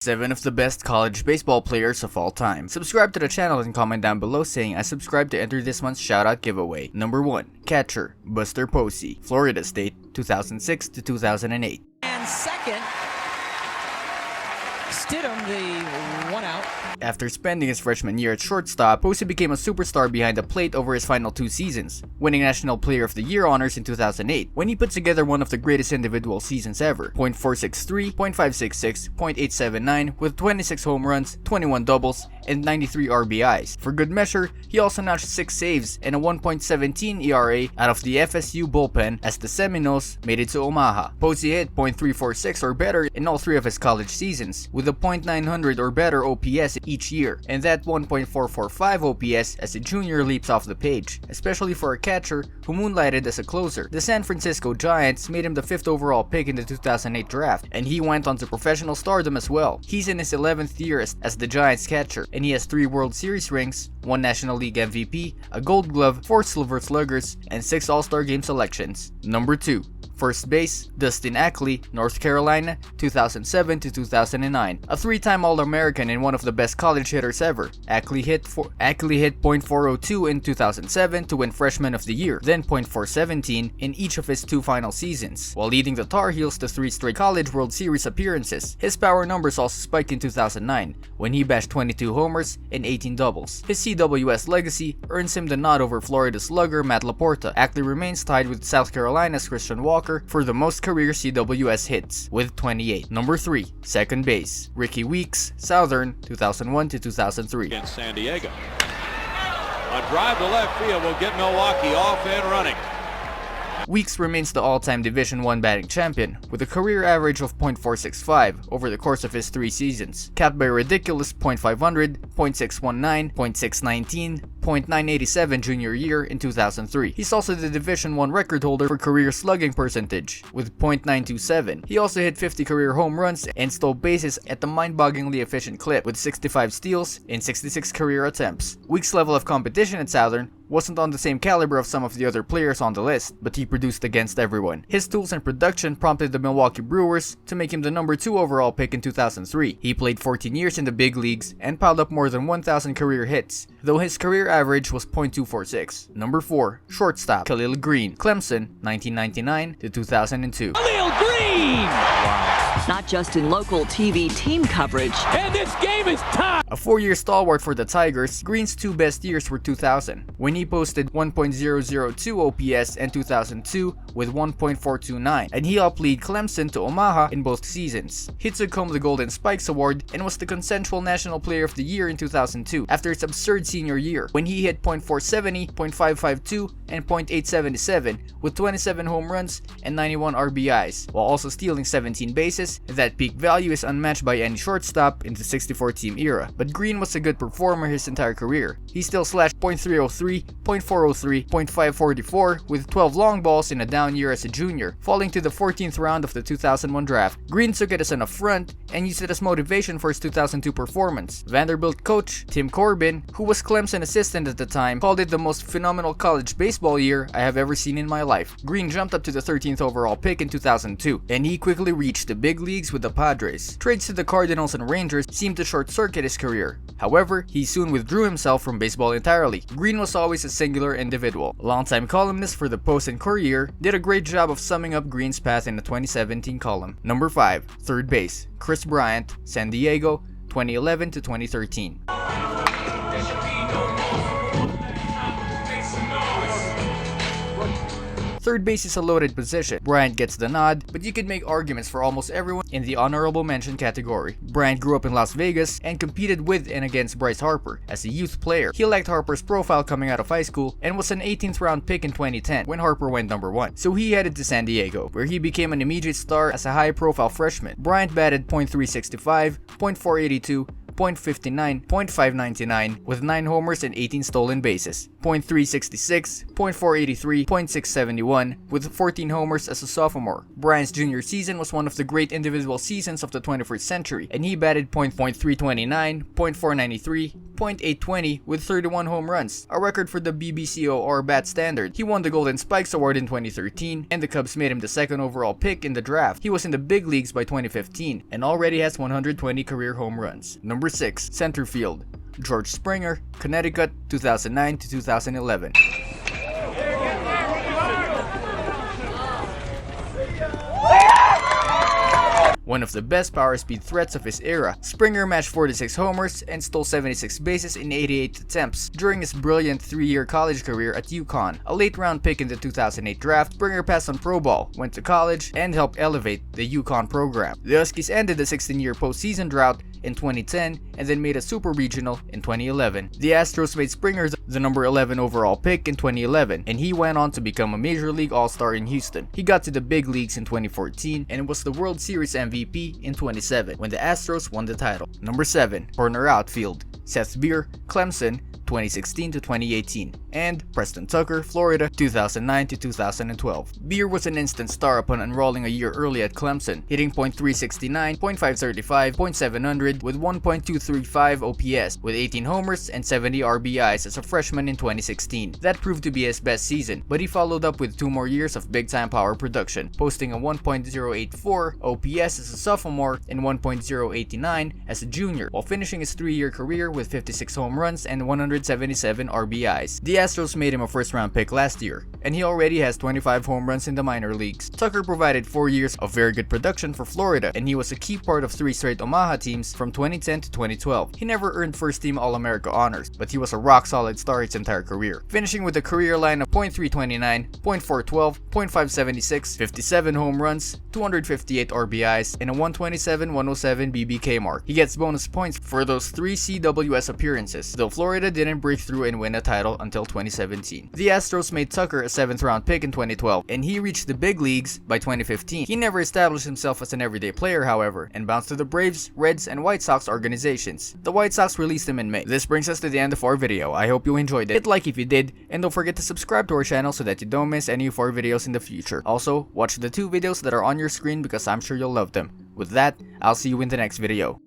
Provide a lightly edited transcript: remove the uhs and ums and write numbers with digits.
7 of the best college baseball players of all time. Subscribe to the channel and comment down below saying I subscribe to enter this month's shoutout giveaway. Number 1. Catcher, Buster Posey, Florida State, 2006 to 2008. And second, Stidham, the one out. After spending his freshman year at shortstop, Posey became a superstar behind the plate over his final 2 seasons, winning National Player of the Year honors in 2008, when he put together one of the greatest individual seasons ever, .463, .566, .879, with 26 home runs, 21 doubles, and 93 RBIs. For good measure, he also notched 6 saves and a 1.17 ERA out of the FSU bullpen as the Seminoles made it to Omaha. Posey hit .346 or better in all 3 of his college seasons, with a .900 or better OPS each year, and that 1.445 OPS as a junior leaps off the page, especially for a catcher who moonlighted as a closer. The San Francisco Giants made him the 5th overall pick in the 2008 draft, and he went on to professional stardom as well. He's in his 11th year as the Giants catcher, and he has 3 World Series rings, 1 National League MVP, a Gold Glove, 4 Silver Sluggers, and 6 All-Star Game selections. Number 2. First base, Dustin Ackley, North Carolina, 2007 to 2009. A 3-time All-American and one of the best college hitters ever. Ackley hit .402 in 2007 to win Freshman of the Year, then .417 in each of his 2 final seasons, while leading the Tar Heels to 3 straight College World Series appearances. His power numbers also spiked in 2009, when he bashed 22 homers and 18 doubles. His CWS legacy earns him the nod over Florida slugger Matt Laporta. Ackley remains tied with South Carolina's Christian Walker for the most career CWS hits, with 28. Number 3. Second base, Ricky Weeks, Southern, 2001 to 2003. Against San Diego. A drive to left field will get Milwaukee off and running. Weeks remains the all-time Division I batting champion, with a career average of .465 over the course of his 3 seasons, capped by a ridiculous .500, .619, .619, .987 junior year in 2003. He's also the Division I record holder for career slugging percentage, with .927. He also hit 50 career home runs and stole bases at the mind-bogglingly efficient clip, with 65 steals in 66 career attempts. Weeks' level of competition at Southern wasn't on the same caliber of some of the other players on the list, but he produced against everyone. His tools and production prompted the Milwaukee Brewers to make him the number 2 overall pick in 2003. He played 14 years in the big leagues and piled up more than 1,000 career hits, though his career average was .246. Number 4. Shortstop, Khalil Greene, Clemson, 1999 to 2002. Khalil Greene! Wow. Not just in local TV team coverage. And this game is tied! A 4-year stalwart for the Tigers, Greene's 2 best years were 2000, when he posted 1.002 OPS and 2002 with 1.429, and he helped lead Clemson to Omaha in both seasons. He took home the Golden Spikes Award and was the consensual National Player of the Year in 2002 after his absurd senior year, when he hit .470, .552, and .877 with 27 home runs and 91 RBIs, while also stealing 17 bases. That peak value is unmatched by any shortstop in the 64-team era, but Greene was a good performer his entire career. He still slashed .303, .403, .544 with 12 long balls in a down year as a junior, falling to the 14th round of the 2001 draft. Greene took it as an affront and used it as motivation for his 2002 performance. Vanderbilt coach Tim Corbin, who was Clemson assistant at the time, called it the most phenomenal college baseball year I have ever seen in my life. Greene jumped up to the 13th overall pick in 2002, and he quickly reached the big leagues with the Padres. Trades to the Cardinals and Rangers seemed to short-circuit his career. However, he soon withdrew himself from baseball entirely. Greene was always a singular individual. A longtime columnist for the Post and Courier did a great job of summing up Greene's path in the 2017 column. Number 5. Third base, Kris Bryant, San Diego, 2011 to 2013. Third base is a loaded position. Bryant gets the nod, but you could make arguments for almost everyone in the honorable mention category. Bryant grew up in Las Vegas and competed with and against Bryce Harper as a youth player. He liked Harper's profile coming out of high school and was an 18th round pick in 2010 when Harper went number 1. So he headed to San Diego, where he became an immediate star as a high profile freshman. Bryant batted .365, .482, .59, .599 with 9 homers and 18 stolen bases, .366, .483, .671 with 14 homers as a sophomore. Bryant's junior season was one of the great individual seasons of the 21st century, and he batted .329, .493, .820 with 31 home runs, a record for the BBCOR bat standard. He won the Golden Spikes Award in 2013, and the Cubs made him the second overall pick in the draft. He was in the big leagues by 2015, and already has 120 career home runs. Number 6. Center field. George Springer, Connecticut, 2009 to 2011. One of the best power speed threats of his era, Springer matched 46 homers and stole 76 bases in 88 attempts during his brilliant 3-year college career at UConn. A late round pick in the 2008 draft, Springer passed on pro ball, went to college, and helped elevate the UConn program. The Huskies ended the 16-year postseason drought in 2010 and then made a super regional in 2011. The Astros made Springer the number 11 overall pick in 2011, and he went on to become a Major League All-Star in Houston. He got to the big leagues in 2014 and was the World Series MVP in 2017 when the Astros won the title. Number 7. Corner outfield. Seth Beer, Clemson, 2016 to 2018, and Preston Tucker, Florida, 2009 to 2012. Beer was an instant star upon enrolling a year early at Clemson, hitting .369, .535, .700 with 1.235 OPS, with 18 homers and 70 RBIs as a freshman in 2016. That proved to be his best season, but he followed up with 2 more years of big-time power production, posting a 1.084 OPS as a sophomore and 1.089 as a junior, while finishing his 3-year career with 56 home runs and 177 RBIs. The Astros made him a first-round pick last year, and he already has 25 home runs in the minor leagues. Tucker provided 4 years of very good production for Florida, and he was a key part of 3 straight Omaha teams from 2010 to 2012. He never earned first-team All-America honors, but he was a rock-solid star his entire career, finishing with a career line of .329, .412, .576, 57 home runs, 258 RBIs, and a 127-107 BBK mark. He gets bonus points for those 3 CWS appearances, though Florida didn't break through and win a title until 2017. The Astros made Tucker a 7th-round pick in 2012, and he reached the big leagues by 2015. He never established himself as an everyday player, however, and bounced to the Braves, Reds, and White Sox organizations. The White Sox released him in May. This brings us to the end of our video. I hope you enjoyed it. Hit like if you did, and don't forget to subscribe to our channel so that you don't miss any of our videos in the future. Also, watch the 2 videos that are on your screen because I'm sure you'll love them. With that, I'll see you in the next video.